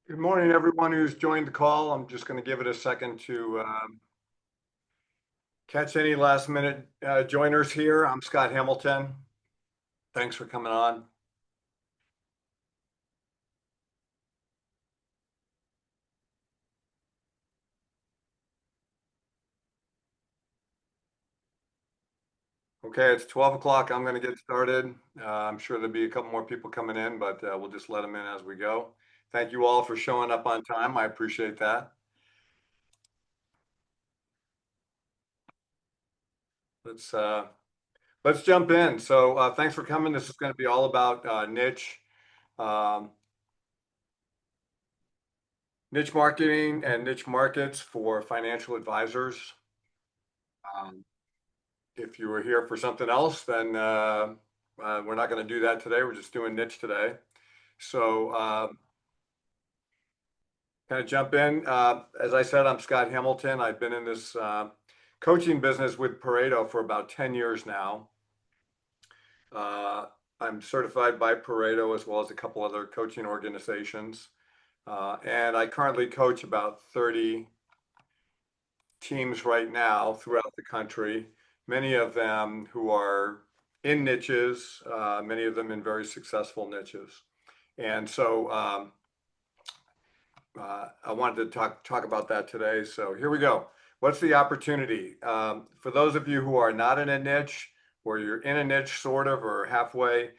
Good morning, everyone who's joined the call. I'm just going to give it a second to catch any last minute joiners here. I'm Scott Hamilton. Thanks for coming on. Okay, it's 12 o'clock. I'm going to get started. I'm sure there'll be a couple more people coming in, but we'll just let them in as we go. Thank you all for showing up on time. I appreciate that. Let's uh, let's jump in. So thanks for coming. This is going to be all about um, niche marketing and niche markets for financial advisors. Um, if you were here for something else, then we're not going to do that today. We're just doing niche today. So, kind of jump in. As I said, I'm Scott Hamilton. I've been in this coaching business with Pareto for about 10 years now. Uh, I'm certified by Pareto as well as a couple other coaching organizations. And I currently coach about 30 teams right now throughout the country, many of them who are in niches, many of them in very successful niches. And so I wanted to talk about that today. So here we go. What's the opportunity? For those of you who are not in a niche, or you're in a niche sort of or halfway,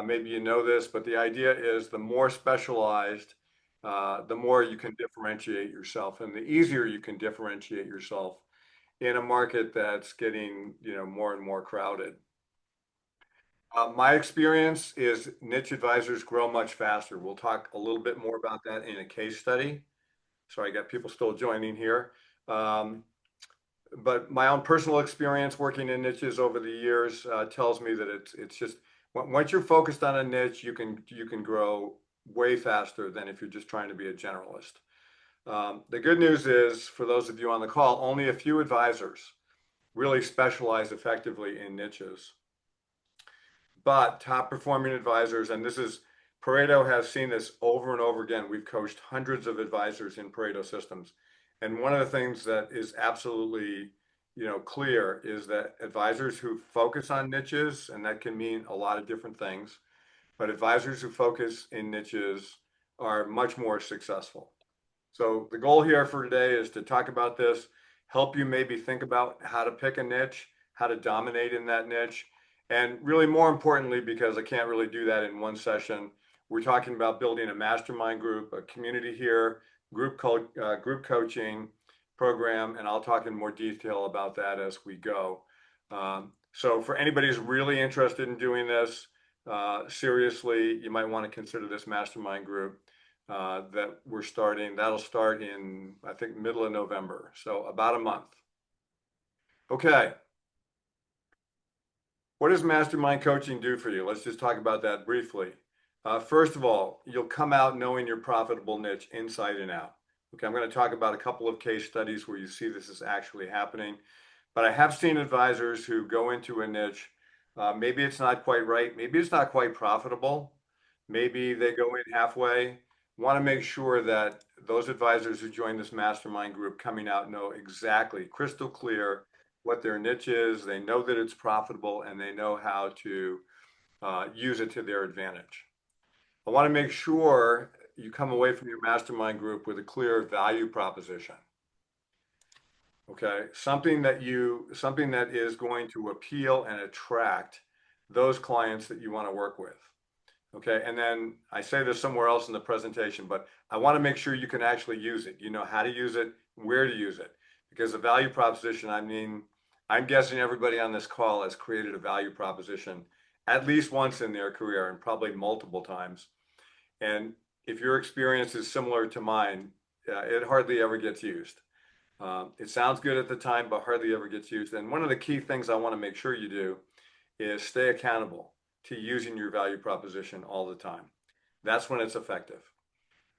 maybe you know this, but the idea is the more specialized, the more you can differentiate yourself, and the easier you can differentiate yourself in a market that's getting, more and more crowded. My experience is niche advisors grow much faster. We'll talk a little bit more about that in a case study. So I got people still joining here. Um, but my own personal experience working in niches over the years tells me that it's just once you're focused on a niche, you can grow way faster than if you're just trying to be a generalist. The good news is, for those of you on the call, only a few advisors really specialize effectively in niches. But top performing advisors, and this is Pareto has seen this over and over again. We've coached hundreds of advisors in Pareto systems. And one of the things that is absolutely, clear is that advisors who focus on niches, and that can mean a lot of different things, but advisors who focus in niches are much more successful. So the goal here for today is to talk about this, help you maybe think about how to pick a niche, how to dominate in that niche, and really more importantly, because I can't really do that in one session, we're talking about building a mastermind group, a community here, group coaching program, and I'll talk in more detail about that as we go. So for anybody who's really interested in doing this, seriously, you might want to consider this mastermind group that we're starting. That'll start in, I think, middle of November, so about a month. Okay, what does mastermind coaching do for you? Let's just talk about that briefly. First of all, you'll come out knowing your profitable niche inside and out. Okay, I'm going to talk about a couple of case studies where you see this is actually happening. But I have seen advisors who go into a niche. Maybe it's not quite right. Maybe it's not quite profitable. Maybe they go in halfway. Want to make sure that those advisors who join this mastermind group coming out know exactly, crystal clear, what their niche is. They know that it's profitable and they know how to use it to their advantage. I want to make sure you come away from your mastermind group with a clear value proposition. Okay, something that is going to appeal and attract those clients that you want to work with. Okay, and then I say this somewhere else in the presentation, but I want to make sure you can actually use it. You know how to use it, where to use it. Because the value proposition, I mean, I'm guessing everybody on this call has created a value proposition at least once in their career and probably multiple times. And if your experience is similar to mine, it hardly ever gets used. It sounds good at the time, but hardly ever gets used. And one of the key things I want to make sure you do is stay accountable to using your value proposition all the time. That's when it's effective.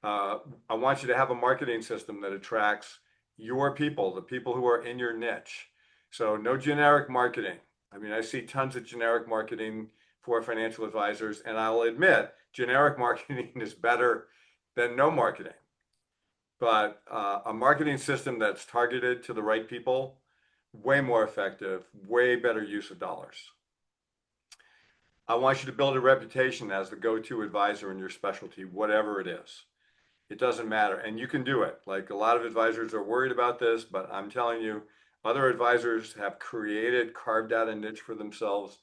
I want you to have a marketing system that attracts your people, the people who are in your niche. So no generic marketing. I mean, I see tons of generic marketing for financial advisors, and I'll admit generic marketing is better than no marketing. but a marketing system that's targeted to the right people, way more effective, way better use of dollars. I want you to build a reputation as the go-to advisor in your specialty, whatever it is. It doesn't matter. And you can do it. Like a lot of advisors are worried about this, but I'm telling you, other advisors have created, carved out a niche for themselves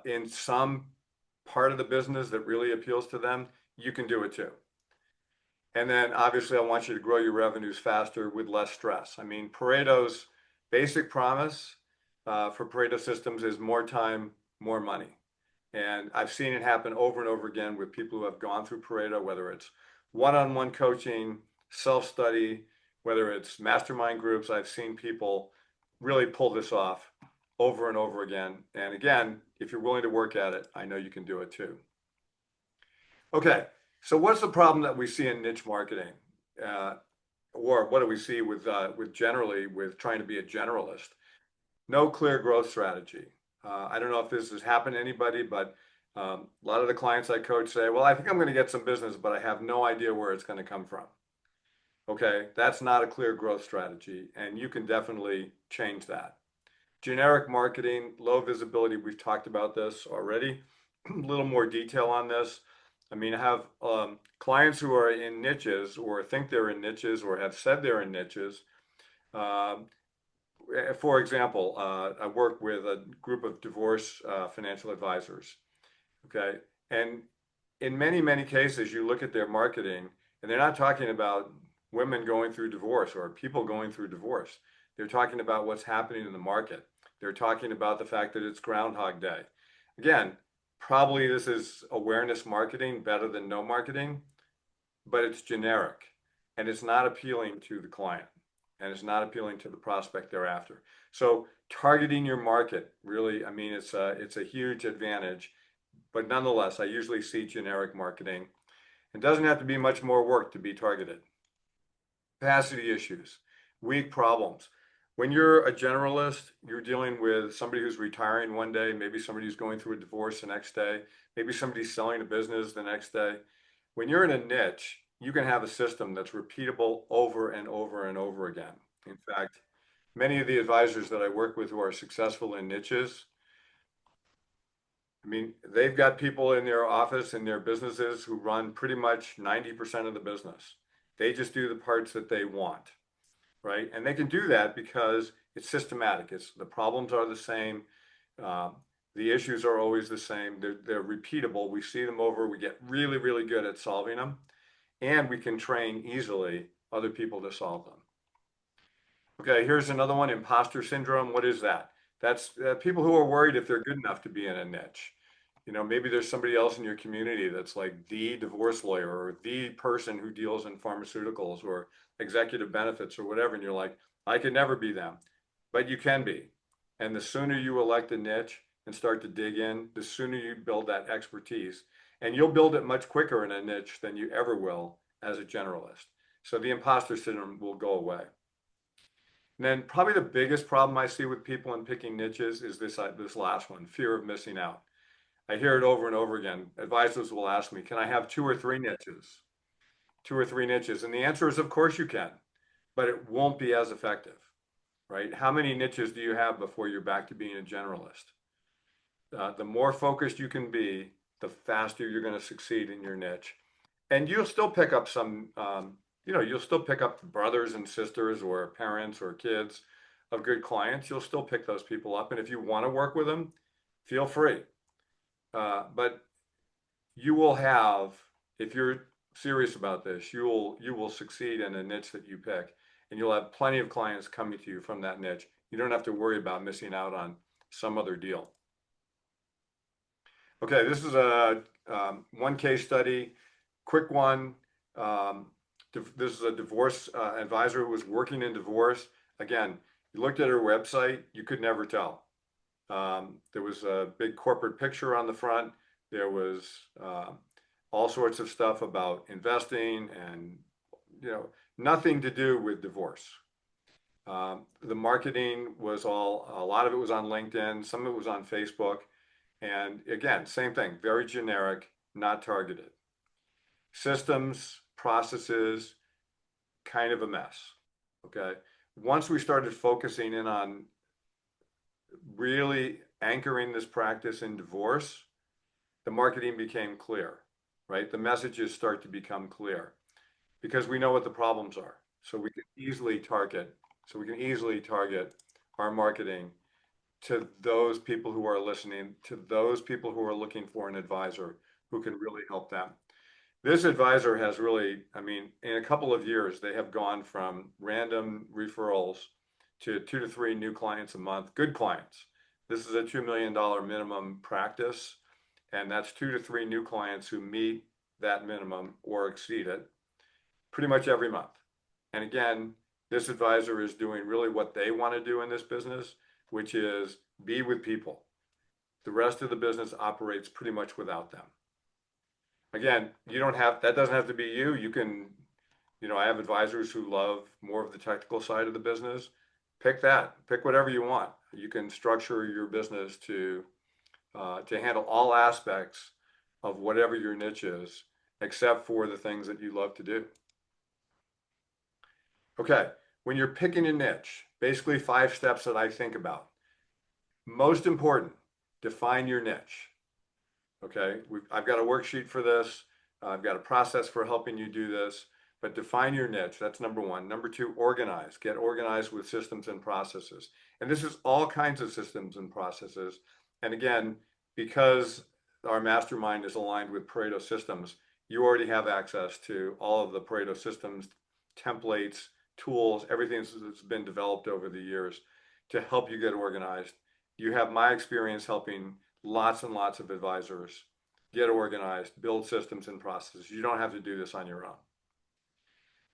in some part of the business that really appeals to them. You can do it too. And then obviously, I want you to grow your revenues faster with less stress. I mean, Pareto's basic promise for Pareto systems is more time, more money. And I've seen it happen over and over again with people who have gone through Pareto, whether it's one-on-one coaching, self-study, whether it's mastermind groups. I've seen people really pull this off over and over again. And again, if you're willing to work at it, I know you can do it too. Okay, so what's the problem that we see in niche marketing? Uh, or what do we see with generally with trying to be a generalist? No clear growth strategy. I don't know if this has happened to anybody, but a lot of the clients I coach say, well, I think I'm going to get some business, but I have no idea where it's going to come from. Okay, that's not a clear growth strategy, and you can definitely change that. Generic marketing, low visibility, we've talked about this already. A little more detail on this. I mean, I have clients who are in niches or think they're in niches or have said they're in niches. Um, for example, I work with a group of divorce financial advisors. Okay. And in many, many cases, you look at their marketing and they're not talking about women going through divorce or people going through divorce. They're talking about what's happening in the market. They're talking about the fact that it's Groundhog Day. Again, probably this is awareness marketing better than no marketing, but it's generic and it's not appealing to the client and it's not appealing to the prospect thereafter. So targeting your market really, I mean, it's a huge advantage, but nonetheless, I usually see generic marketing. It doesn't have to be much more work to be targeted. Capacity issues, weak problems. When you're a generalist, you're dealing with somebody who's retiring one day, maybe somebody who's going through a divorce the next day, maybe somebody's selling a business the next day. When you're in a niche, you can have a system that's repeatable over and over and over again. In fact, many of the advisors that I work with who are successful in niches, I mean, they've got people in their office in their businesses who run pretty much 90% of the business. They just do the parts that they want, right? And they can do that because it's systematic. It's the problems are the same. Um, the issues are always the same. They're repeatable. We see them over. We get really, really good at solving them, and we can train easily other people to solve them. Okay, here's another one, imposter syndrome. What is that? That's people who are worried if they're good enough to be in a niche. You know, maybe there's somebody else in your community that's like the divorce lawyer or the person who deals in pharmaceuticals or executive benefits or whatever, and you're like, I could never be them, but you can be. And the sooner you elect a niche and start to dig in, the sooner you build that expertise, and you'll build it much quicker in a niche than you ever will as a generalist. So the imposter syndrome will go away. And then probably the biggest problem I see with people in picking niches is this last one, fear of missing out. I hear it over and over again. Advisors will ask me, can I have two or three niches? Two or three niches. And the answer is, of course you can, but it won't be as effective, right? How many niches do you have before you're back to being a generalist? The more focused you can be, the faster you're going to succeed in your niche. And you'll still pick up some, you'll still pick up brothers and sisters or parents or kids of good clients. You'll still pick those people up. And if you want to work with them, feel free. But you will have, if you're serious about this, you will succeed in a niche that you pick, and you'll have plenty of clients coming to you from that niche. You don't have to worry about missing out on some other deal. Okay, this is a one case study, quick one. Um, this is a divorce advisor who was working in divorce. Again, you looked at her website, you could never tell. There was a big corporate picture on the front. There was all sorts of stuff about investing and, nothing to do with divorce. The marketing was a lot of it was on LinkedIn, some of it was on Facebook. And again, same thing, very generic, not targeted. Systems, processes, kind of a mess. Okay. Once we started focusing in on really anchoring this practice in divorce, the marketing became clear, right? The messages start to become clear because we know what the problems are. So we can easily target, our marketing to those people who are listening, to those people who are looking for an advisor who can really help them. This advisor has really, I mean, in a couple of years, they have gone from random referrals to 2 to 3 new clients a month, good clients. This is a $2 million minimum practice, and that's 2 to 3 new clients who meet that minimum or exceed it pretty much every month. And again, this advisor is doing really what they want to do in this business, which is be with people. The rest of the business operates pretty much without them. Again, you don't have, that doesn't have to be you. You can, I have advisors who love more of the technical side of the business. Pick that, pick whatever you want. You can structure your business to handle all aspects of whatever your niche is, except for the things that you love to do. Okay, when you're picking a niche, basically 5 steps that I think about. Most important, define your niche. Okay, I've got a worksheet for this. I've got a process for helping you do this, but define your niche. That's number 1. Number 2, organize. Get organized with systems and processes. And this is all kinds of systems and processes. And again, because our mastermind is aligned with Pareto systems, you already have access to all of the Pareto systems, templates, tools, everything that's been developed over the years to help you get organized. You have my experience helping lots and lots of advisors get organized, build systems and processes. You don't have to do this on your own.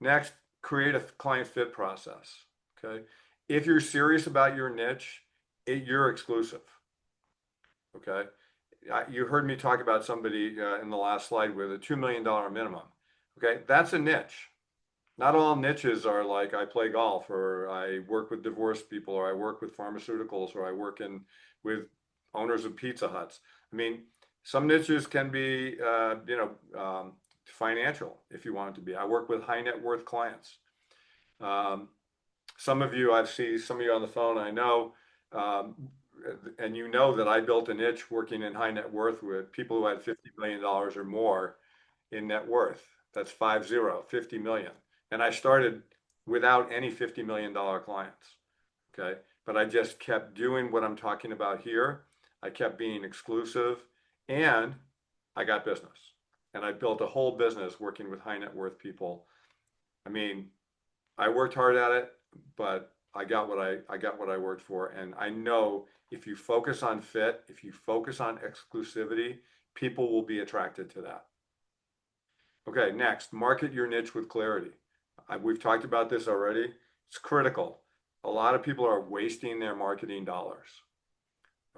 Next, create a client fit process. Okay, if you're serious about your niche, you're exclusive. Okay, you heard me talk about somebody in the last slide with a $2 million minimum. Okay, that's a niche. Not all niches are like I play golf, or I work with divorced people, or I work with pharmaceuticals, or I work with owners of Pizza Huts. I mean, some niches can be, financial if you want it to be. I work with high net worth clients. Some of you, I've seen some of you on the phone, I know, and you know that I built a niche working in high net worth with people who had $50 million or more in net worth. That's 50 million. And I started without any $50 million clients. Okay. But I just kept doing what I'm talking about here. I kept being exclusive, and I got business. And I built a whole business working with high net worth people. I mean, I worked hard at it, but I got what I worked for. And I know if you focus on fit, if you focus on exclusivity, people will be attracted to that. Okay, next, market your niche with clarity. We've talked about this already. It's critical. A lot of people are wasting their marketing dollars.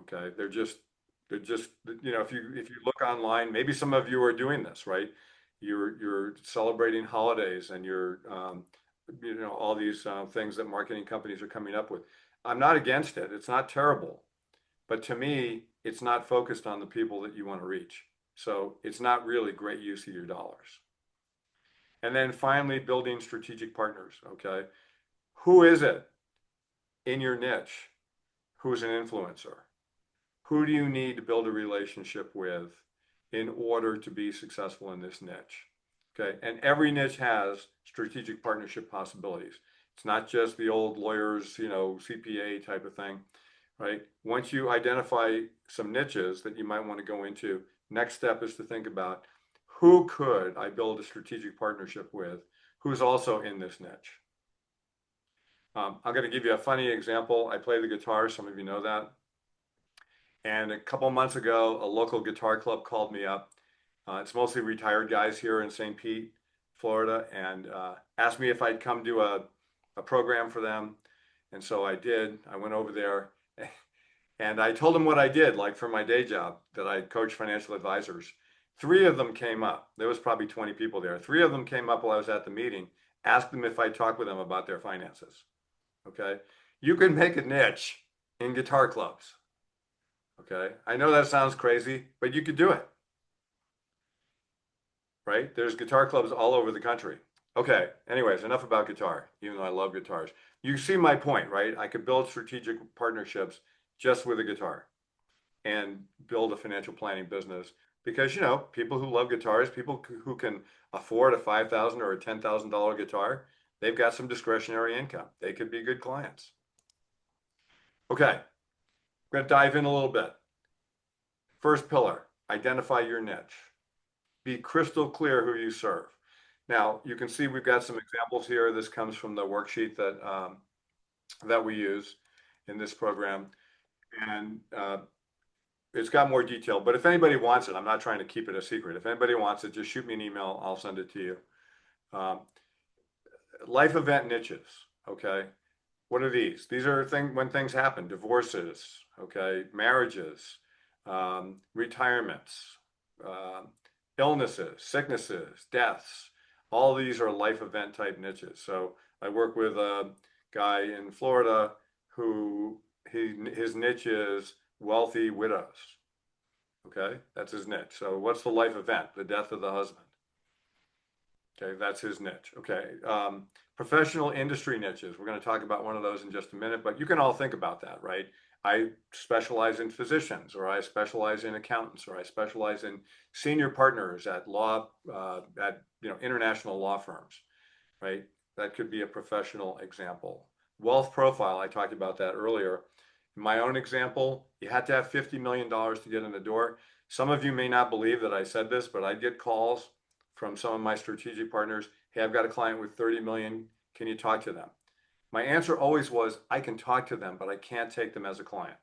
Okay, they're just, if you look online, maybe some of you are doing this, right? You're celebrating holidays, and you're, all these things that marketing companies are coming up with. I'm not against it. It's not terrible, but to me, it's not focused on the people that you want to reach. So it's not really great use of your dollars. And then finally, building strategic partners. Okay, who is it in your niche who's an influencer? Who do you need to build a relationship with in order to be successful in this niche? Okay, and every niche has strategic partnership possibilities. It's not just the old lawyers, CPA type of thing, right? Once you identify some niches that you might want to go into, next step is to think about, who could I build a strategic partnership with who's also in this niche? I'm going to give you a funny example. I play the guitar. Some of you know that. And a couple months ago, a local guitar club called me up. It's mostly retired guys here in St. Pete, Florida, and asked me if I'd come do a program for them. And so I did. I went over there, and I told them what I did, like for my day job, that I coach financial advisors. 3 of them came up. There was probably 20 people there. 3 of them came up while I was at the meeting, asked them if I'd talk with them about their finances. Okay, you can make a niche in guitar clubs. Okay, I know that sounds crazy, but you could do it. Right? There's guitar clubs all over the country. Okay, anyways, enough about guitar, even though I love guitars. You see my point, right? I could build strategic partnerships just with a guitar and build a financial planning business because, people who love guitars, people who can afford a $5,000 or a $10,000 guitar, they've got some discretionary income. They could be good clients. Okay, I'm going to dive in a little bit. First pillar, identify your niche. Be crystal clear who you serve. Now, you can see we've got some examples here. This comes from the worksheet that we use in this program, and it's got more detail. But if anybody wants it, I'm not trying to keep it a secret. If anybody wants it, just shoot me an email. I'll send it to you. Um, Life event niches. Okay, what are these? These are when things happen: divorces, okay, marriages, retirements, um, illnesses, sicknesses, deaths. All these are life event type niches. So I work with a guy in Florida who his niche is wealthy widows. Okay, that's his niche. So what's the life event? The death of the husband. Okay, that's his niche. Okay, professional industry niches. We're going to talk about one of those in just a minute, but you can all think about that, right? I specialize in physicians, or I specialize in accountants, or I specialize in senior partners at international law firms, right? That could be a professional example. Wealth profile, I talked about that earlier. In my own example, you had to have $50 million to get in the door. Some of you may not believe that I said this, but I get calls from some of my strategic partners. Hey, I've got a client with 30 million. Can you talk to them? My answer always was, I can talk to them, but I can't take them as a client.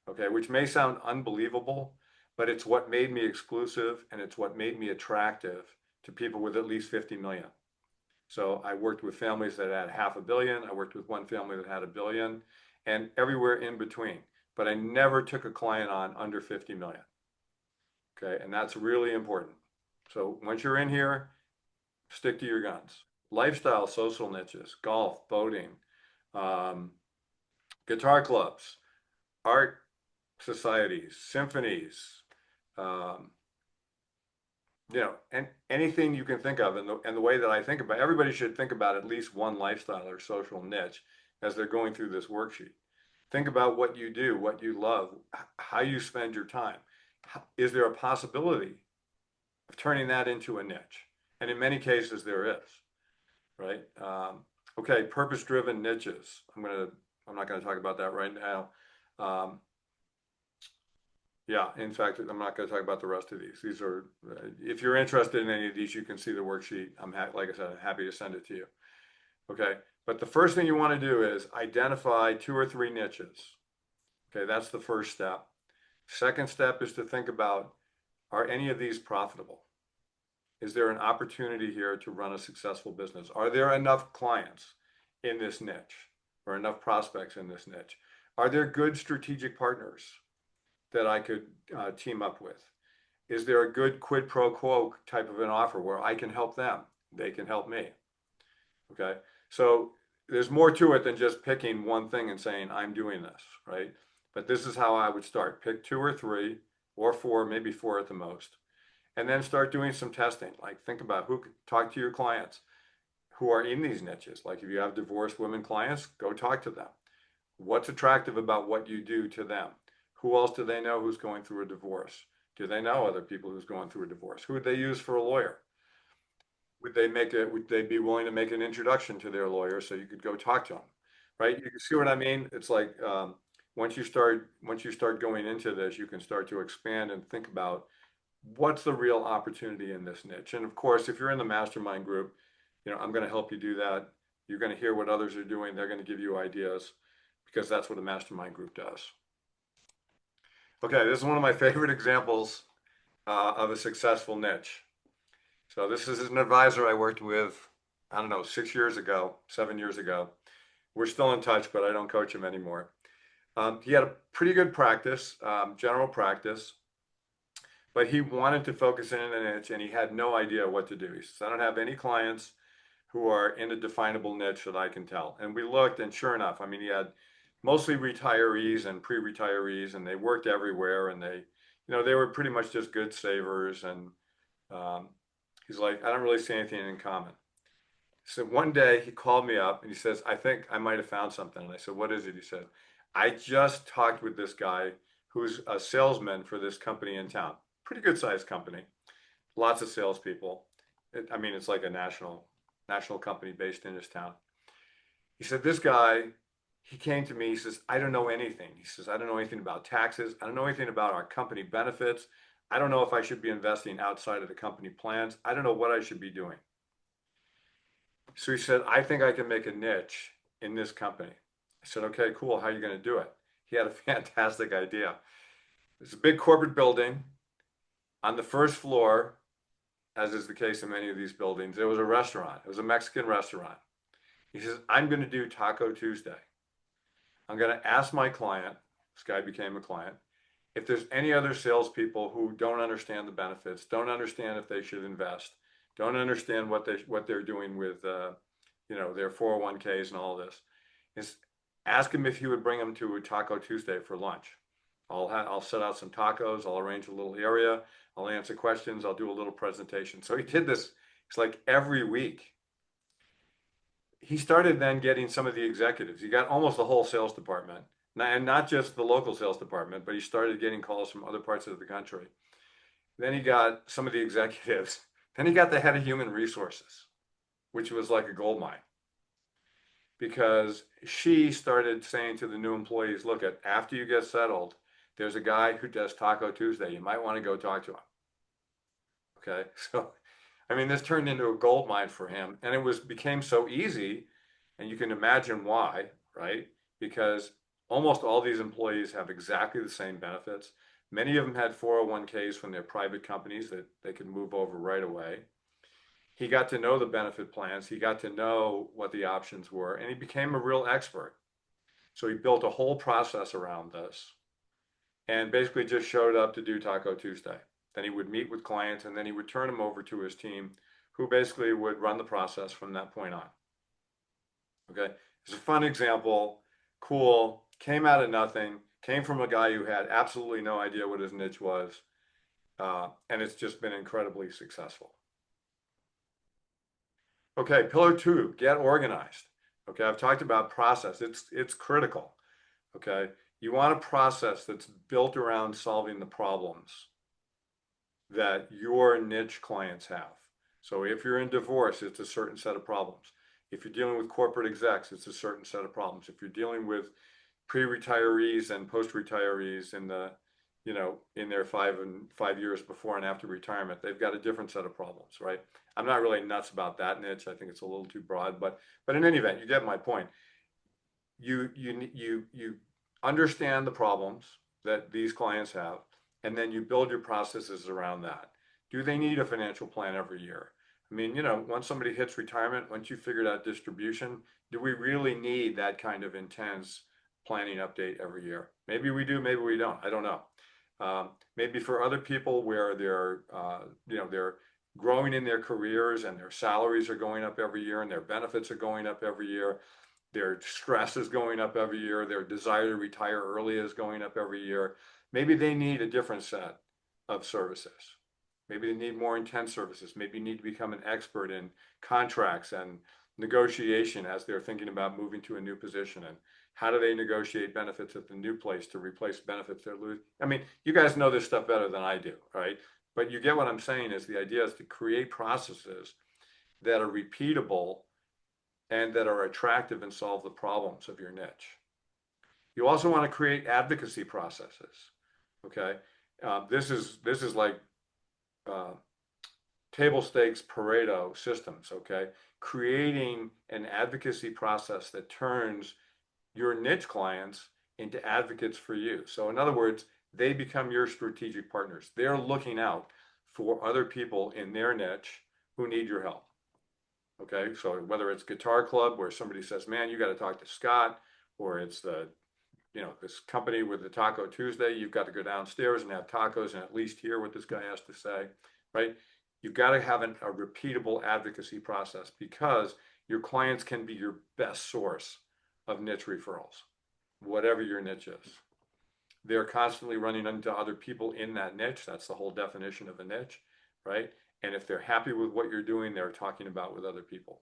Okay, which may sound unbelievable, but it's what made me exclusive and it's what made me attractive to people with at least 50 million. So I worked with families that had $500 million. I worked with one family that had $1 billion and everywhere in between. But I never took a client on under 50 million. Okay, and that's really important. So once you're in here, stick to your guns. Lifestyle, social niches, golf, boating, um, guitar clubs, art societies, symphonies, um, and anything you can think of. And the way that I think about, everybody should think about at least one lifestyle or social niche as they're going through this worksheet. Think about what you do, what you love, how you spend your time. Is there a possibility of turning that into a niche? And in many cases, there is, right? Okay, purpose-driven niches. I'm not gonna talk about that right now. Um, yeah, in fact, I'm not gonna talk about the rest of these. These are, if you're interested in any of these, you can see the worksheet. Like I said, I'm happy to send it to you. Okay, but the first thing you want to do is identify 2 or 3 niches. Okay, that's the first step. Second step is to think about, are any of these profitable? Is there an opportunity here to run a successful business? Are there enough clients in this niche or enough prospects in this niche? Are there good strategic partners that I could team up with? Is there a good quid pro quo type of an offer where I can help them, they can help me? Okay, so there's more to it than just picking one thing and saying, I'm doing this, right? But this is how I would start. Pick 2 or 3 or 4, maybe 4 at the most, and then start doing some testing. Like think about talk to your clients who are in these niches. Like if you have divorced women clients, go talk to them. What's attractive about what you do to them? Who else do they know who's going through a divorce? Do they know other people who's going through a divorce? Who would they use for a lawyer? Would they be willing to make an introduction to their lawyer so you could go talk to them? Right? You can see what I mean? It's like once you start going into this, you can start to expand and think about what's the real opportunity in this niche. And of course, if you're in the mastermind group, I'm going to help you do that. You're going to hear what others are doing. They're going to give you ideas because that's what a mastermind group does. Okay, this is one of my favorite examples of a successful niche. So this is an advisor I worked with, I don't know, 6 years ago, 7 years ago. We're still in touch, but I don't coach him anymore. He had a pretty good practice, general practice, but he wanted to focus in a niche and he had no idea what to do. He says, I don't have any clients who are in a definable niche that I can tell. And we looked, and sure enough, I mean, he had mostly retirees and pre-retirees, and they worked everywhere, and they were pretty much just good savers. And he's like, I don't really see anything in common. So one day he called me up and he says, I think I might have found something. And I said, what is it? He said, I just talked with this guy who's a salesman for this company in town. Pretty good sized company, lots of salespeople. I mean, it's like a national company based in his town. He said, this guy, he came to me, he says, I don't know anything. He says, I don't know anything about taxes. I don't know anything about our company benefits. I don't know if I should be investing outside of the company plans. I don't know what I should be doing. So he said, I think I can make a niche in this company. I said, okay, cool. How are you going to do it? He had a fantastic idea. It's a big corporate building. On the first floor, as is the case in many of these buildings, there was a restaurant. It was a Mexican restaurant. He says, I'm going to do Taco Tuesday. I'm going to ask my client, this guy became a client, if there's any other salespeople who don't understand the benefits, don't understand if they should invest, don't understand what they're doing with their 401ks and all this, is ask him if he would bring them to a Taco Tuesday for lunch. I'll set out some tacos. I'll arrange a little area. I'll answer questions. I'll do a little presentation. So he did this. It's like every week. He started then getting some of the executives. He got almost the whole sales department, and not just the local sales department, but he started getting calls from other parts of the country. Then he got some of the executives. Then he got the head of human resources, which was like a gold mine, because she started saying to the new employees, look, after you get settled, there's a guy who does Taco Tuesday. You might want to go talk to him. Okay. So, I mean, this turned into a gold mine for him, and it became so easy, and you can imagine why, right? Because almost all these employees have exactly the same benefits. Many of them had 401ks from their private companies that they could move over right away. He got to know the benefit plans. He got to know what the options were, and he became a real expert. So he built a whole process around this and basically just showed up to do Taco Tuesday. Then he would meet with clients, and then he would turn them over to his team, who basically would run the process from that point on. Okay, it's a fun example, cool, came out of nothing, came from a guy who had absolutely no idea what his niche was, and it's just been incredibly successful. Okay, pillar two, get organized. Okay, I've talked about process. It's critical. Okay, you want a process that's built around solving the problems that your niche clients have. So if you're in divorce, it's a certain set of problems. If you're dealing with corporate execs, it's a certain set of problems. If you're dealing with pre-retirees and post-retirees in their 5 years before and after retirement, they've got a different set of problems, right? I'm not really nuts about that niche. I think it's a little too broad, but in any event, you get my point. You understand the problems that these clients have, and then you build your processes around that. Do they need a financial plan every year? I mean, once somebody hits retirement, once you figured out distribution, do we really need that kind of intense planning update every year? Maybe we do, maybe we don't. I don't know. Maybe for other people where they're growing in their careers and their salaries are going up every year and their benefits are going up every year, their stress is going up every year, their desire to retire early is going up every year. Maybe they need a different set of services. Maybe they need more intense services. Maybe you need to become an expert in contracts and negotiation as they're thinking about moving to a new position, and how do they negotiate benefits at the new place to replace benefits they're losing. I mean, you guys know this stuff better than I do, right? But you get what I'm saying is the idea is to create processes that are repeatable and that are attractive and solve the problems of your niche. You also want to create advocacy processes. Okay, this is like table stakes Pareto systems. Okay, creating an advocacy process that turns your niche clients into advocates for you. So in other words, they become your strategic partners. They're looking out for other people in their niche who need your help. Okay, so whether it's Guitar Club where somebody says, man, you got to talk to Scott, or it's this company with the Taco Tuesday, you've got to go downstairs and have tacos and at least hear what this guy has to say, right? You've got to have a repeatable advocacy process, because your clients can be your best source of niche referrals, whatever your niche is. They're constantly running into other people in that niche. That's the whole definition of a niche, right? And if they're happy with what you're doing, they're talking about with other people.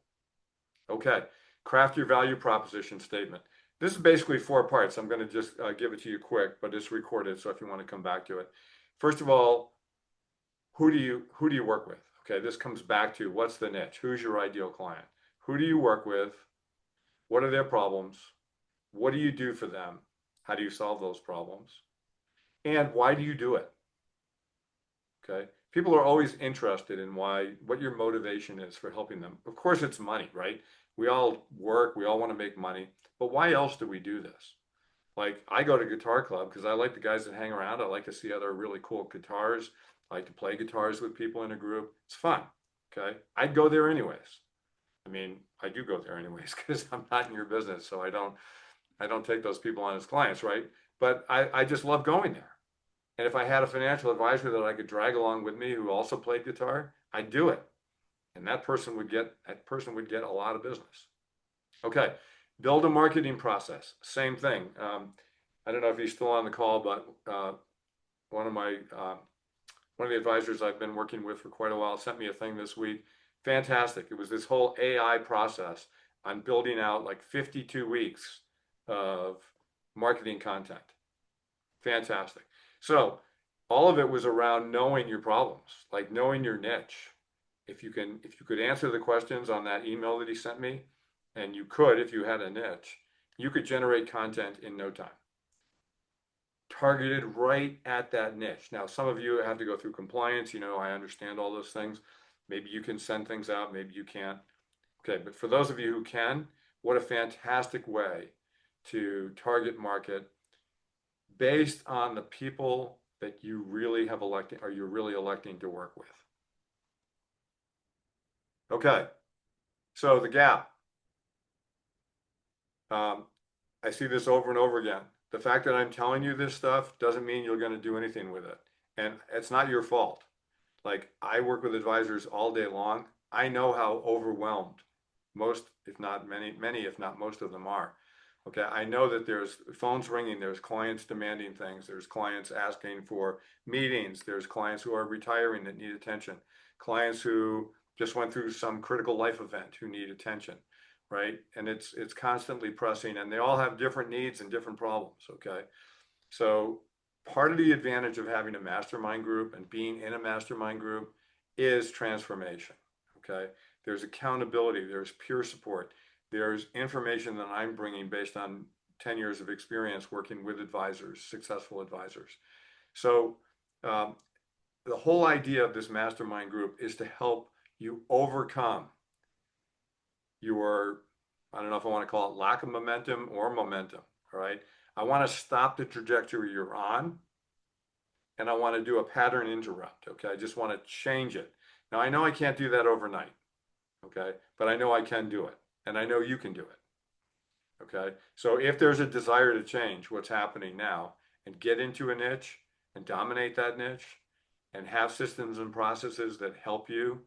Okay, craft your value proposition statement. This is basically four parts. I'm going to just give it to you quick, but it's recorded, so if you want to come back to it. First of all, who do you work with? Okay, this comes back to what's the niche? Who's your ideal client? Who do you work with? What are their problems? What do you do for them? How do you solve those problems? And why do you do it? Okay. People are always interested in what your motivation is for helping them. Of course, it's money, right? We all work, we all want to make money, but why else do we do this? Like, I go to Guitar Club because I like the guys that hang around. I like to see other really cool guitars. I like to play guitars with people in a group. It's fun. Okay. I'd go there anyways. I mean, I do go there anyways because I'm not in your business, so I don't take those people on as clients, right? But I just love going there. And if I had a financial advisor that I could drag along with me who also played guitar, I'd do it. And that person would get a lot of business. Okay, build a marketing process. Same thing. I don't know if he's still on the call, but one of my one of the advisors I've been working with for quite a while sent me a thing this week. Fantastic. It was this whole AI process on building out like 52 weeks of marketing content. Fantastic. So all of it was around knowing your problems, like knowing your niche. If you could answer the questions on that email that he sent me, and you could if you had a niche, you could generate content in no time, targeted right at that niche. Now, some of you have to go through compliance. I understand all those things. Maybe you can send things out, maybe you can't. Okay, but for those of you who can, what a fantastic way to target market based on the people that you really have elected or you're really electing to work with. Okay, so the gap. Um, I see this over and over again. The fact that I'm telling you this stuff doesn't mean you're going to do anything with it. And it's not your fault. Like, I work with advisors all day long. I know how overwhelmed most, if not many, if not most of them are. Okay, I know that there's phones ringing, there's clients demanding things, there's clients asking for meetings, there's clients who are retiring that need attention, clients who just went through some critical life event who need attention, right? And it's constantly pressing, and they all have different needs and different problems, okay? So part of the advantage of having a mastermind group and being in a mastermind group is transformation, okay? There's accountability, there's peer support, there's information that I'm bringing based on 10 years of experience working with advisors, successful advisors. So um, the whole idea of this mastermind group is to help you overcome your, I don't know if I want to call it lack of momentum or momentum, all right? I want to stop the trajectory you're on, and I want to do a pattern interrupt, okay? I just want to change it. Now, I know I can't do that overnight, okay? But I know I can do it, and I know you can do it, okay? So if there's a desire to change what's happening now and get into a niche and dominate that niche and have systems and processes that help you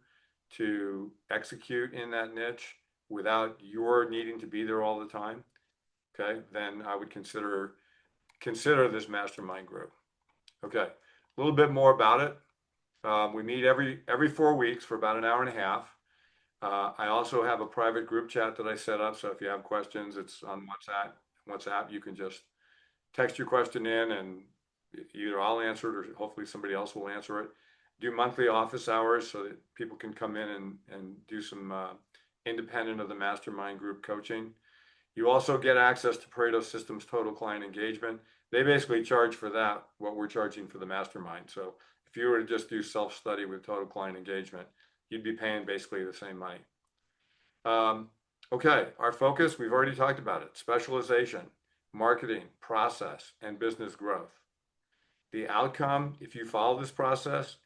to execute in that niche without your needing to be there all the time, okay, then I would consider this mastermind group. Okay, a little bit more about it. We meet every 4 weeks for about an hour and a half. I also have a private group chat that I set up, so if you have questions, it's on WhatsApp. WhatsApp, you can just text your question in, and either I'll answer it or hopefully somebody else will answer it. Do monthly office hours so that people can come in and do some independent of the mastermind group coaching. You also get access to Pareto Systems Total Client Engagement. They basically charge for that what we're charging for the mastermind. So if you were to just do self-study with Total Client Engagement, you'd be paying basically the same money. Okay, our focus, we've already talked about it: specialization, marketing, process, and business growth. The outcome, if you follow this process,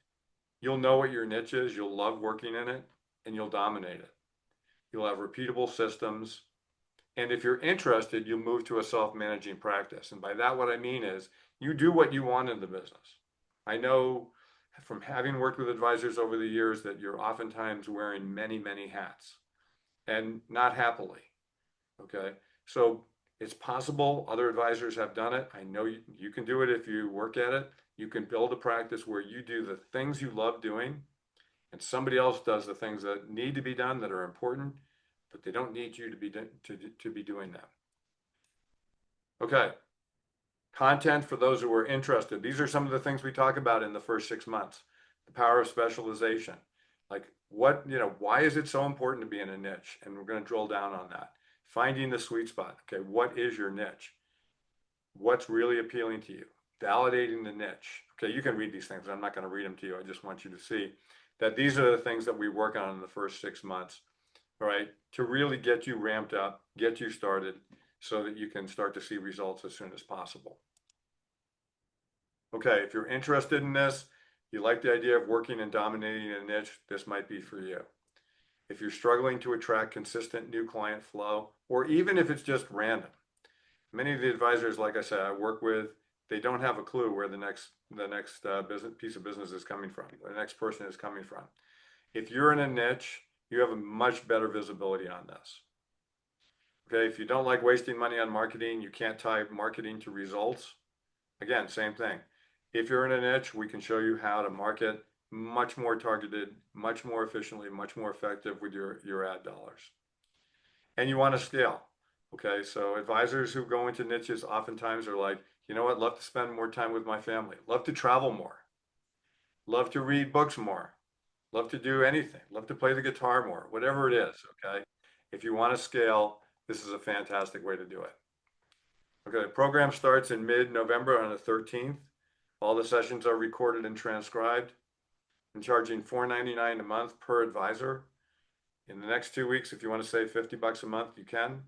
you'll know what your niche is, you'll love working in it, and you'll dominate it. You'll have repeatable systems. And if you're interested, you'll move to a self-managing practice. And by that, what I mean is you do what you want in the business. I know from having worked with advisors over the years that you're oftentimes wearing many, many hats, and not happily. Okay. So it's possible other advisors have done it. I know you can do it if you work at it. You can build a practice where you do the things you love doing, and somebody else does the things that need to be done that are important, but they don't need you to be doing that. Okay. Content for those who are interested. These are some of the things we talk about in the first 6 months. The power of specialization. Like why is it so important to be in a niche? And we're going to drill down on that. Finding the sweet spot. Okay, what is your niche? What's really appealing to you? Validating the niche. Okay, you can read these things. I'm not going to read them to you. I just want you to see that these are the things that we work on in the first 6 months, all right, to really get you ramped up, get you started so that you can start to see results as soon as possible. Okay, if you're interested in this, you like the idea of working and dominating a niche, this might be for you. If you're struggling to attract consistent new client flow, or even if it's just random, many of the advisors, like I said, I work with, they don't have a clue where the next piece of business is coming from, the next person is coming from. If you're in a niche, you have a much better visibility on this. Okay, if you don't like wasting money on marketing, you can't tie marketing to results. Again, same thing. If you're in a niche, we can show you how to market much more targeted, much more efficiently, much more effective with your ad dollars. And you want to scale. Okay, so advisors who go into niches oftentimes are like, you know what, love to spend more time with my family, love to travel more, love to read books more, love to do anything, love to play the guitar more, whatever it is, okay? If you want to scale, this is a fantastic way to do it. Okay, the program starts in mid-November on the 13th. All the sessions are recorded and transcribed. I'm charging $4.99 a month per advisor. In the next 2 weeks, if you want to save $50 a month, you can.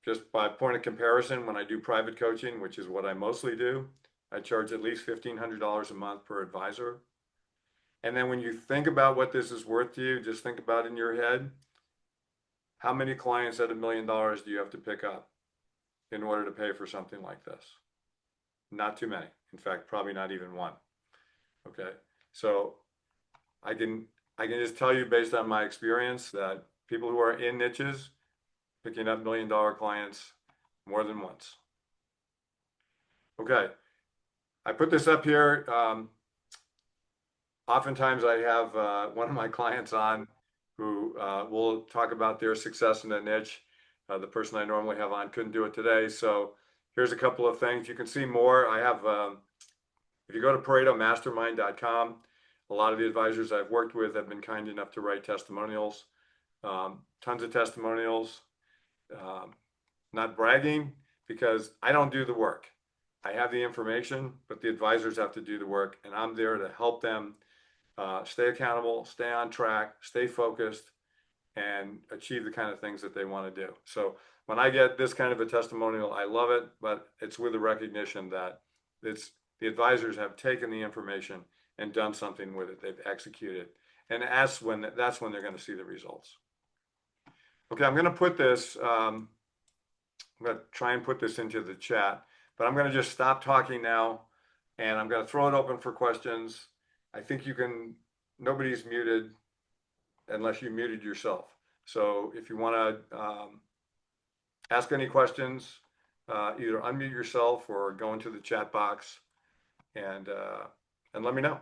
Just by point of comparison, when I do private coaching, which is what I mostly do, I charge at least $1,500 a month per advisor. And then when you think about what this is worth to you, just think about in your head, how many clients at $1 million do you have to pick up in order to pay for something like this? Not too many. In fact, probably not even one. Okay, so I can just tell you based on my experience that people who are in niches picking up $1 million clients more than once. Okay, I put this up here. Oftentimes I have one of my clients on who will talk about their success in a niche. The person I normally have on couldn't do it today, so here's a couple of things. You can see more. I have, if you go to ParetoMastermind.com, a lot of the advisors I've worked with have been kind enough to write testimonials, tons of testimonials. Not bragging because I don't do the work. I have the information, but the advisors have to do the work, and I'm there to help them stay accountable, stay on track, stay focused, and achieve the kind of things that they want to do. So when I get this kind of a testimonial, I love it, but it's with the recognition that it's the advisors have taken the information and done something with it. They've executed, and that's when they're going to see the results. Okay, I'm going to put this. I'm going to try and put this into the chat, but I'm going to just stop talking now, and I'm going to throw it open for questions. I think you can. Nobody's muted unless you muted yourself. So if you want to ask any questions, either unmute yourself or go into the chat box and let me know.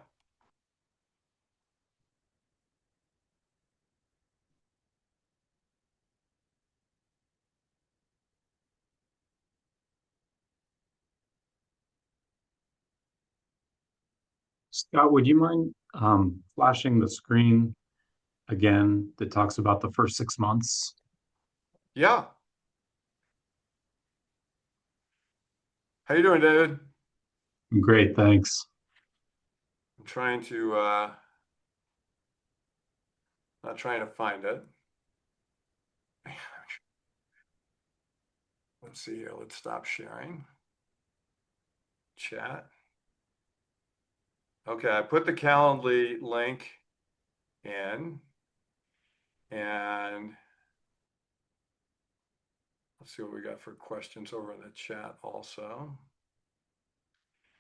Scott, would you mind flashing the screen again that talks about the first 6 months? Yeah. How you doing, David? Great, thanks. I'm trying to not trying to find it. Let's see here. Let's stop sharing. Chat. Okay, I put the Calendly link in, and let's see what we got for questions over in the chat also.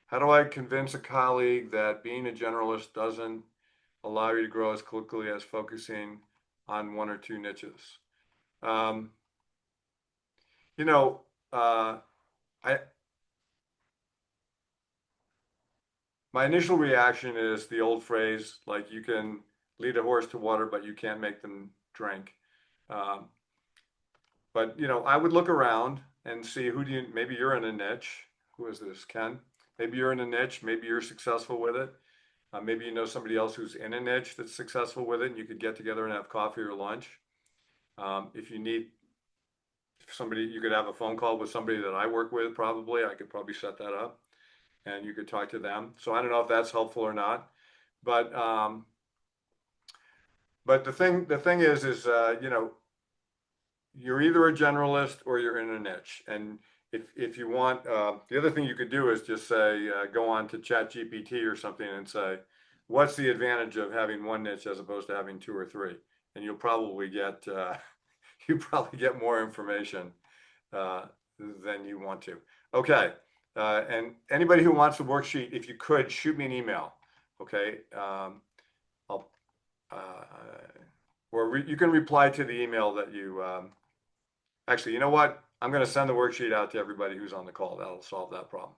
How do I convince a colleague that being a generalist doesn't allow you to grow as quickly as focusing on one or two niches? You know, my initial reaction is the old phrase, like you can lead a horse to water, but you can't make them drink. Um, but I would look around and see maybe you're in a niche. Who is this, Ken? Maybe you're in a niche. Maybe you're successful with it. Maybe you know somebody else who's in a niche that's successful with it, and you could get together and have coffee or lunch. If you need somebody, you could have a phone call with somebody that I work with, probably. I could probably set that up, and you could talk to them. So I don't know if that's helpful or not. But the thing is you're either a generalist or you're in a niche. And if you want, the other thing you could do is just say, go on to ChatGPT or something and say, what's the advantage of having one niche as opposed to having two or three? And you'll probably get more information than you want to. Okay. And anybody who wants the worksheet, if you could shoot me an email. Okay. I'll, or you can reply to the email that you, actually, you know what? I'm going to send the worksheet out to everybody who's on the call. That'll solve that problem.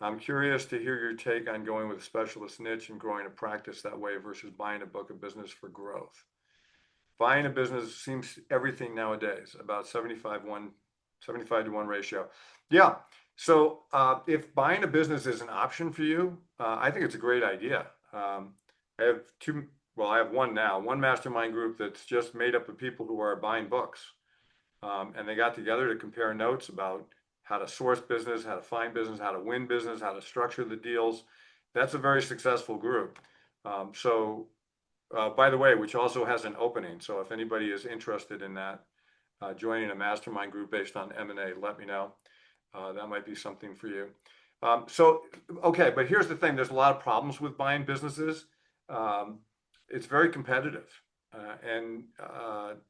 I'm curious to hear your take on going with a specialist niche and growing a practice that way versus buying a book of business for growth. Buying a business seems everything nowadays, about 75 to 1 ratio. Yeah. So if buying a business is an option for you, I think it's a great idea. I have I have one now, one mastermind group that's just made up of people who are buying books. And they got together to compare notes about how to source business, how to find business, how to win business, how to structure the deals. That's a very successful group. By the way, which also has an opening. So if anybody is interested in that, joining a mastermind group based on M&A, let me know. That might be something for you. Okay, but here's the thing. There's a lot of problems with buying businesses. It's very competitive. And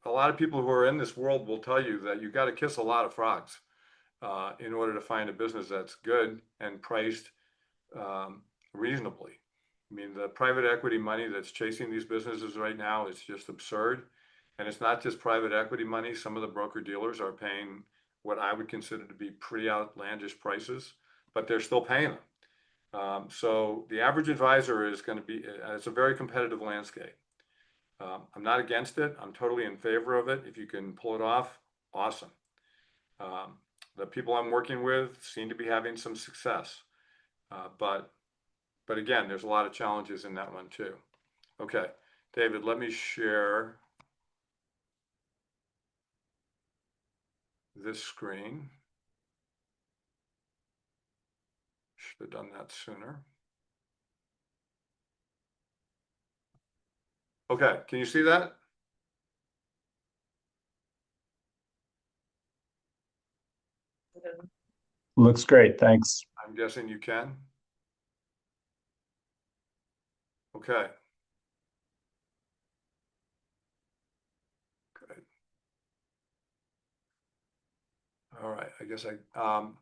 a lot of people who are in this world will tell you that you got to kiss a lot of frogs in order to find a business that's good and priced reasonably. I mean, the private equity money that's chasing these businesses right now is just absurd. And it's not just private equity money. Some of the broker dealers are paying what I would consider to be pretty outlandish prices, but they're still paying them. So the average advisor is going to be, it's a very competitive landscape. I'm not against it. I'm totally in favor of it. If you can pull it off, awesome. The people I'm working with seem to be having some success. But again, there's a lot of challenges in that one too. Okay, David, let me share this screen. Should have done that sooner. Okay, can you see that? Looks great. Thanks. I'm guessing you can. Okay. Good. All right. I guess I'm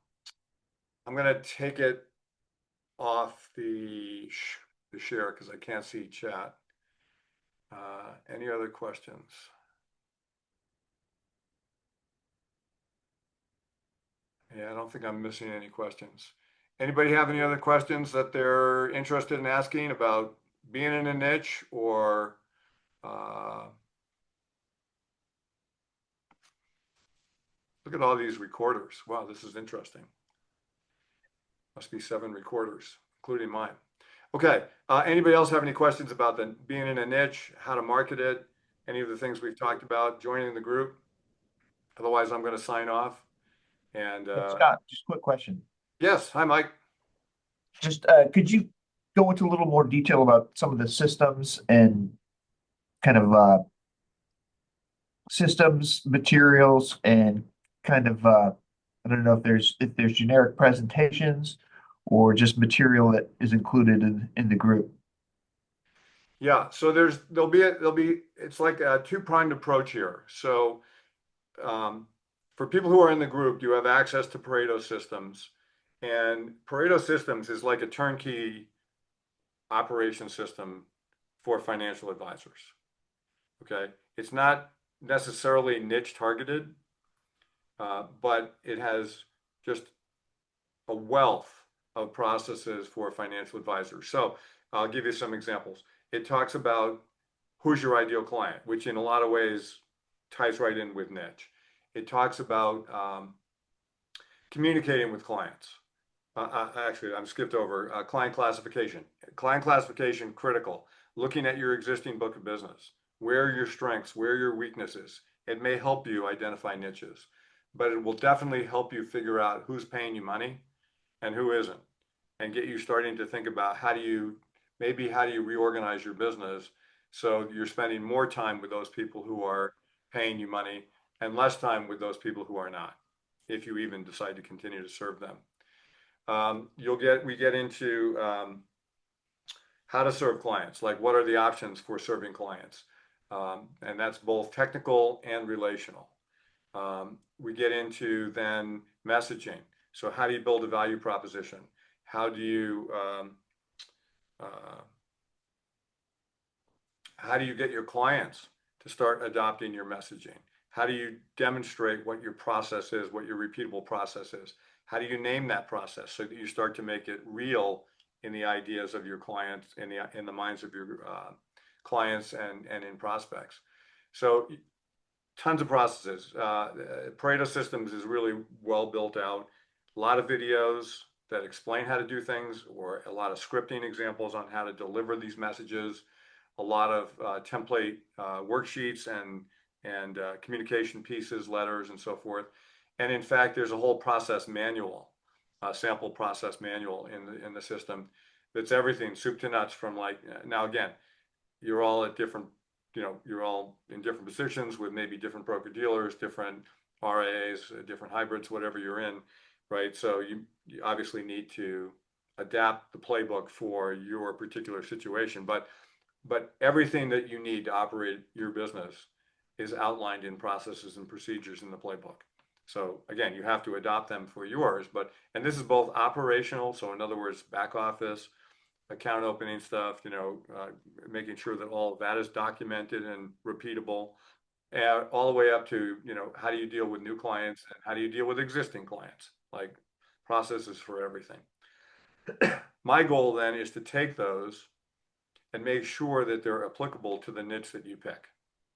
going to take it off the share because I can't see chat. Any other questions? Yeah, I don't think I'm missing any questions. Anybody have any other questions that they're interested in asking about being in a niche or look at all these recorders. Wow, this is interesting. Must be 7 recorders, including mine. Okay, anybody else have any questions about being in a niche, how to market it, any of the things we've talked about, joining the group? Otherwise, I'm going to sign off. And Scott, just a quick question. yes, hi, Mike. Just could you go into a little more detail about some of the systems and kind of systems, materials, and kind of I don't know if there's generic presentations or just material that is included in the group. Yeah, so it's like a two-pronged approach here. So for people who are in the group, you have access to Pareto systems, and Pareto systems is like a turnkey operation system for financial advisors. Okay, it's not necessarily niche targeted, but it has just a wealth of processes for financial advisors. So I'll give you some examples. It talks about who's your ideal client, which in a lot of ways ties right in with niche. It talks about communicating with clients. Actually, I'm skipped over client classification. Client classification, critical. Looking at your existing book of business. Where are your strengths? Where are your weaknesses? It may help you identify niches, but it will definitely help you figure out who's paying you money and who isn't, and get you starting to think about how do you reorganize your business so you're spending more time with those people who are paying you money and less time with those people who are not, if you even decide to continue to serve them. We get into how to serve clients, like what are the options for serving clients, and that's both technical and relational. We get into then messaging. So how do you build a value proposition? How do you get your clients to start adopting your messaging? How do you demonstrate what your process is, what your repeatable process is? How do you name that process so that you start to make it real in the ideas of your clients, in the minds of your clients and in prospects? So tons of processes. Pareto Systems is really well built out. A lot of videos that explain how to do things, or a lot of scripting examples on how to deliver these messages, a lot of template worksheets and communication pieces, letters, and so forth. And in fact, there's a whole process manual, sample process manual in the system that's everything, soup to nuts, from like, now again, you're all at different, you're all in different positions with maybe different broker dealers, different RIAs, different hybrids, whatever you're in, right? So you obviously need to adapt the playbook for your particular situation, but everything that you need to operate your business is outlined in processes and procedures in the playbook. So again, you have to adopt them for yours, and this is both operational, so in other words, back office, account opening stuff, making sure that all of that is documented and repeatable, and all the way up to, how do you deal with new clients and how do you deal with existing clients, like processes for everything. My goal then is to take those and make sure that they're applicable to the niche that you pick.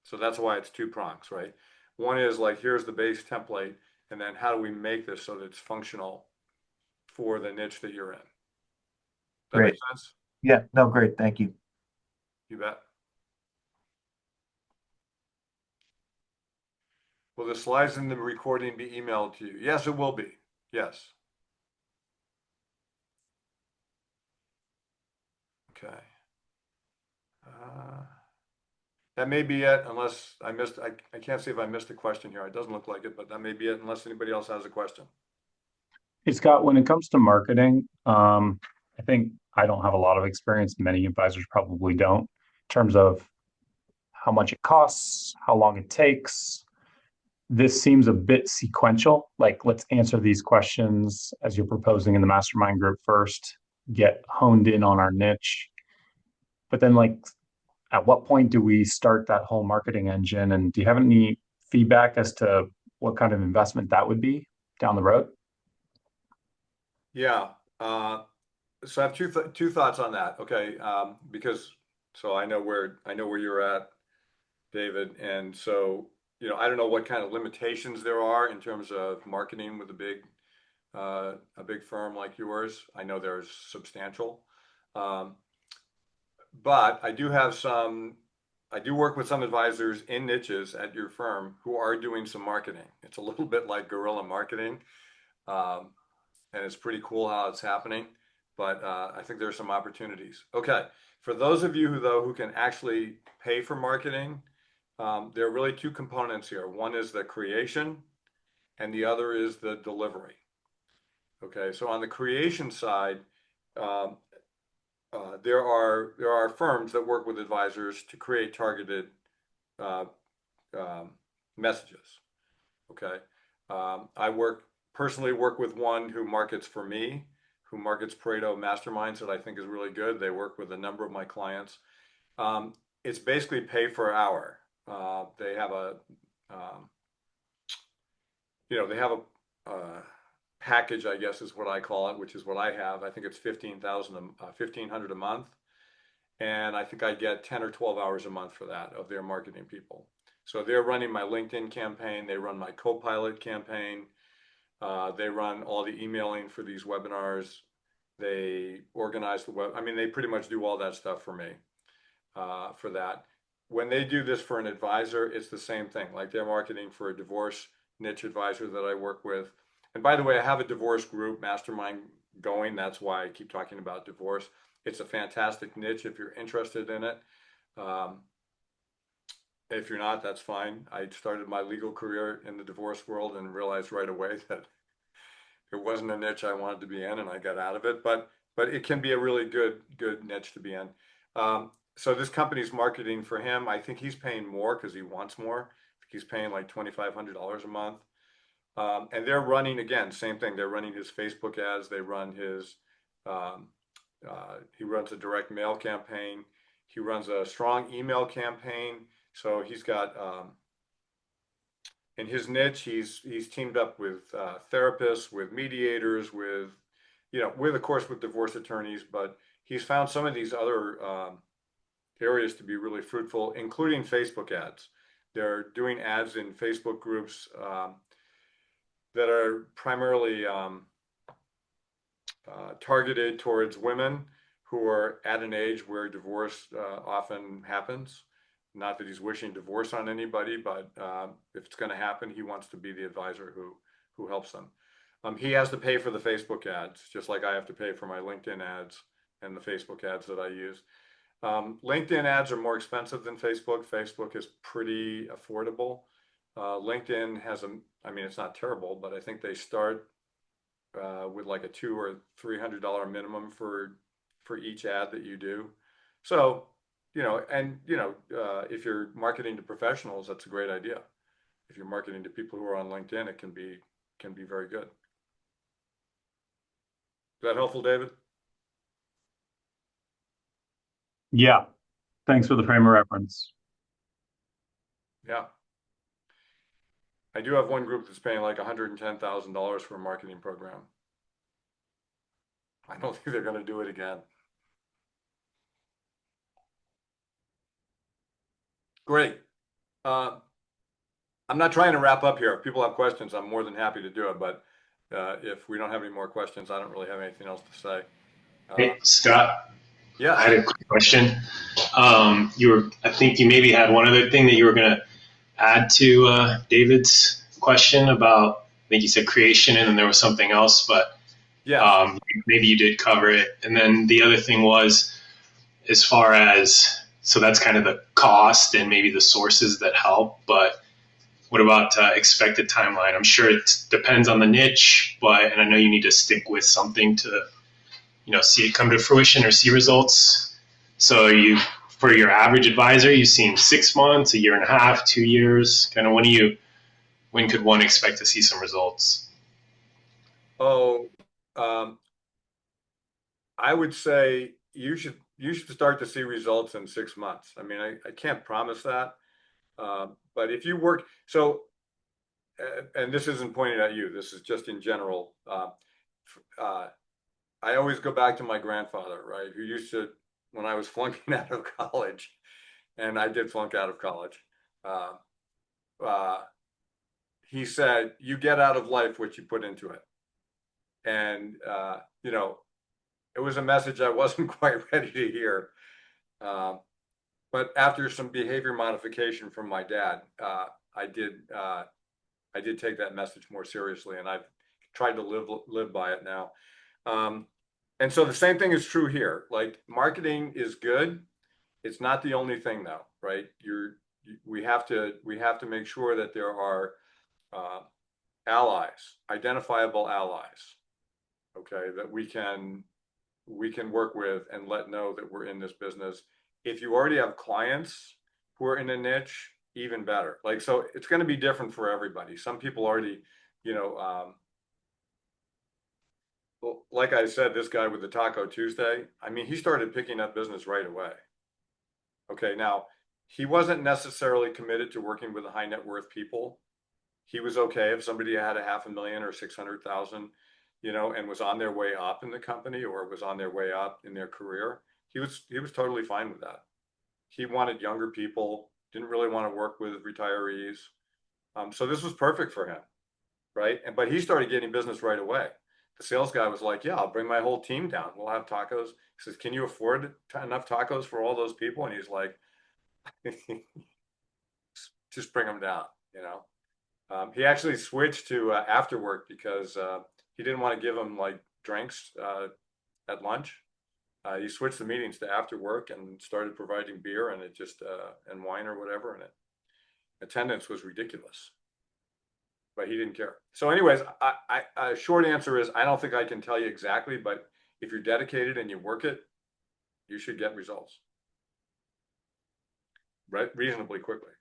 So that's why it's two prongs, right? One is like, here's the base template, and then how do we make this so that it's functional for the niche that you're in? That Great. make sense? Yeah, no, great. Thank you. You bet. Will the slides in the recording be emailed to you? Yes, it will be. Yes. Okay. That may be it, unless I missed, I can't see if I missed a question here. It doesn't look like it, but that may be it, unless anybody else has a question. Hey, Scott, when it comes to marketing, I think I don't have a lot of experience. Many advisors probably don't, in terms of how much it costs, how long it takes. This seems a bit sequential. Like, let's answer these questions as you're proposing in the mastermind group first, get honed in on our niche. But then, like, at what point do we start that whole marketing engine? And do you have any feedback as to what kind of investment that would be down the road? Yeah. So I have two thoughts on that. Okay. Because so I know where you're at, David, and so I don't know what kind of limitations there are in terms of marketing with a big firm like yours. I know there's substantial, but I do work with some advisors in niches at your firm who are doing some marketing. It's a little bit like guerrilla marketing. And it's pretty cool how it's happening, but I think there's some opportunities. Okay, for those of you who can actually pay for marketing, there are really two components here. One is the creation, and the other is the delivery. Okay, so on the creation side, there are firms that work with advisors to create targeted messages. Okay, I personally work with one who markets for me, who markets Pareto Masterminds, that I think is really good. They work with a number of my clients. It's basically pay per hour. They have a package, I guess is what I call it, which is what I have. I think it's $15,000, $1,500 a month, and I think I get 10 or 12 hours a month for that of their marketing people. So they're running my LinkedIn campaign, they run my Copilot campaign, they run all the emailing for these webinars, they organize the web. I mean, they pretty much do all that stuff for me for that. When they do this for an advisor, it's the same thing. Like they're marketing for a divorce niche advisor that I work with. And by the way, I have a divorce group mastermind going. That's why I keep talking about divorce. It's a fantastic niche if you're interested in it. Um, if you're not, that's fine. I started my legal career in the divorce world and realized right away that it wasn't a niche I wanted to be in, and I got out of it. But it can be a really good niche to be in. So this company's marketing for him. I think he's paying more because he wants more. He's paying like $2,500 a month, and they're running again, same thing. They're running his Facebook ads. They run his. He runs a direct mail campaign. He runs a strong email campaign. So he's got in his niche, he's teamed up with therapists, with mediators, with with of course with divorce attorneys, but he's found some of these other areas to be really fruitful, including Facebook ads. They're doing ads in Facebook groups that are primarily targeted towards women who are at an age where divorce often happens. Not that he's wishing divorce on anybody, but if it's going to happen, he wants to be the advisor who helps them. He has to pay for the Facebook ads, just like I have to pay for my LinkedIn ads and the Facebook ads that I use. LinkedIn ads are more expensive than Facebook. Facebook is pretty affordable. LinkedIn has I mean, it's not terrible, but I think they start with like a $200 or $300 minimum for each ad that you do. So, if you're marketing to professionals, that's a great idea. If you're marketing to people who are on LinkedIn, it can be very good. Is that helpful, David? Yeah. Thanks for the frame of reference. Yeah. I do have one group that's paying like $110,000 for a marketing program. I don't think they're going to do it again. Great. I'm not trying to wrap up here. If people have questions, I'm more than happy to do it. But if we don't have any more questions, I don't really have anything else to say. Hey, Scott. Yes. I had a quick question. I think you maybe had one other thing that you were going to add to David's question about, I think you said creation and then there was something else, but yes. Maybe you did cover it. And then the other thing was, as far as, so that's kind of the cost and maybe the sources that help, but what about expected timeline? I'm sure it depends on the niche, and I know you need to stick with something to, see it come to fruition or see results. So for your average advisor, you've seen 6 months, a year and a half, 2 years, kind of when could one expect to see some results? Oh, I would say you should start to see results in 6 months. I mean, I can't promise that. But if you work, and this isn't pointed at you, this is just in general. I always go back to my grandfather, right? Who used to, when I was flunking out of college, and I did flunk out of college, he said, "You get out of life what you put into it." And, it was a message I wasn't quite ready to hear. But after some behavior modification from my dad, I did take that message more seriously, and I've tried to live by it now. And so the same thing is true here. Like, marketing is good. It's not the only thing though, right? We have to make sure that there are allies, identifiable allies, okay, that we can work with and let know that we're in this business. If you already have clients who are in a niche, even better. Like, so it's going to be different for everybody. Some people already, like I said, this guy with the Taco Tuesday, I mean, he started picking up business right away. Okay, now he wasn't necessarily committed to working with high net worth people. He was okay if somebody had $500,000 or 600,000, and was on their way up in the company or was on their way up in their career. he was totally fine with that. He wanted younger people, didn't really want to work with retirees. So this was perfect for him, right? But he started getting business right away. The sales guy was like, yeah, I'll bring my whole team down. We'll have tacos. He says, can you afford enough tacos for all those people? And he's like, just bring them down, you know? He actually switched to after work because he didn't want to give them like drinks at lunch. He switched the meetings to after work and started providing beer and it just and wine or whatever, and attendance was ridiculous. But he didn't care. So, anyways, short answer is I don't think I can tell you exactly, but if you're dedicated and you work it, you should get results reasonably quickly.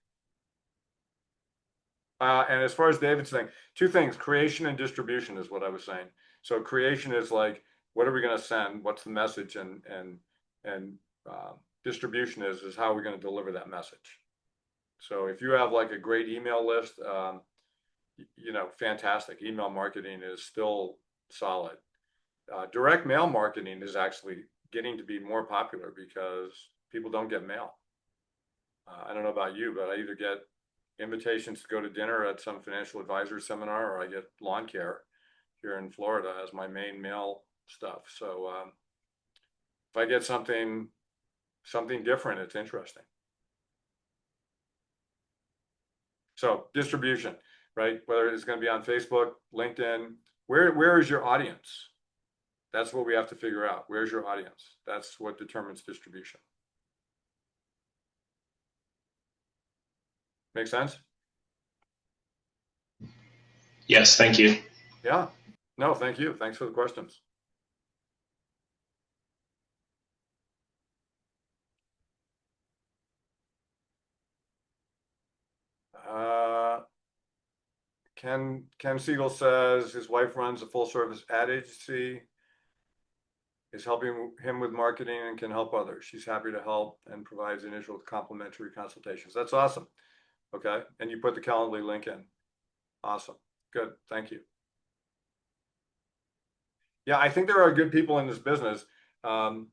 And as far as David's saying, two things: creation and distribution is what I was saying. So creation is like, what are we going to send? What's the message? And distribution is how we're going to deliver that message. So if you have like a great email list, you know, fantastic. Email marketing is still solid. Direct mail marketing is actually getting to be more popular because people don't get mail. I don't know about you, but I either get invitations to go to dinner at some financial advisor seminar, or I get lawn care here in Florida as my main mail stuff. So if I get something different, it's interesting. So distribution, right? Whether it's going to be on Facebook, LinkedIn, where is your audience? That's what we have to figure out. Where's your audience? That's what determines distribution. Make sense? Yes, thank you. Yeah. No, thank you. Thanks for the questions. Ken Siegel says his wife runs a full service ad agency, is helping him with marketing and can help others. She's happy to help and provides initial complimentary consultations. That's awesome. Okay. And you put the Calendly link in. Awesome. Good. Thank you. Yeah, I think there are good people in this business. And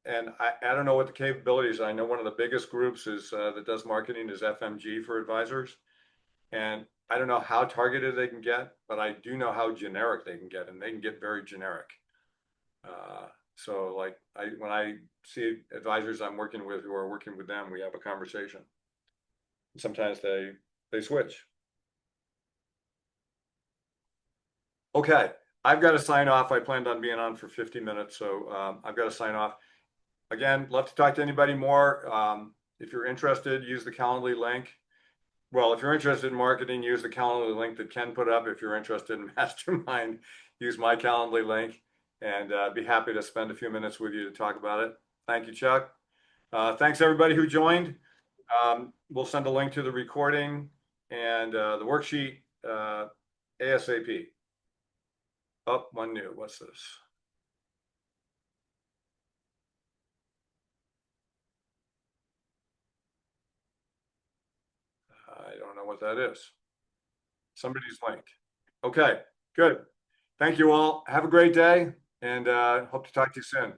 I don't know what the capabilities are. I know one of the biggest groups is that does marketing is FMG for advisors. And I don't know how targeted they can get, but I do know how generic they can get, and they can get very generic. So like when I see advisors I'm working with who are working with them, we have a conversation. Sometimes they switch. Okay, I've got to sign off. I planned on being on for 50 minutes, so I've got to sign off. Again, love to talk to anybody more. If you're interested, use the Calendly link. Well, if you're interested in marketing, use the Calendly link that Ken put up. If you're interested in Mastermind, use my Calendly link, and be happy to spend a few minutes with you to talk about it. Thank you, Chuck. Thanks everybody who joined. We'll send a link to the recording and the worksheet ASAP. Oh, one new. What's this? I don't know what that is. Somebody's link. Okay, good. Thank you all. Have a great day, and hope to talk to you soon.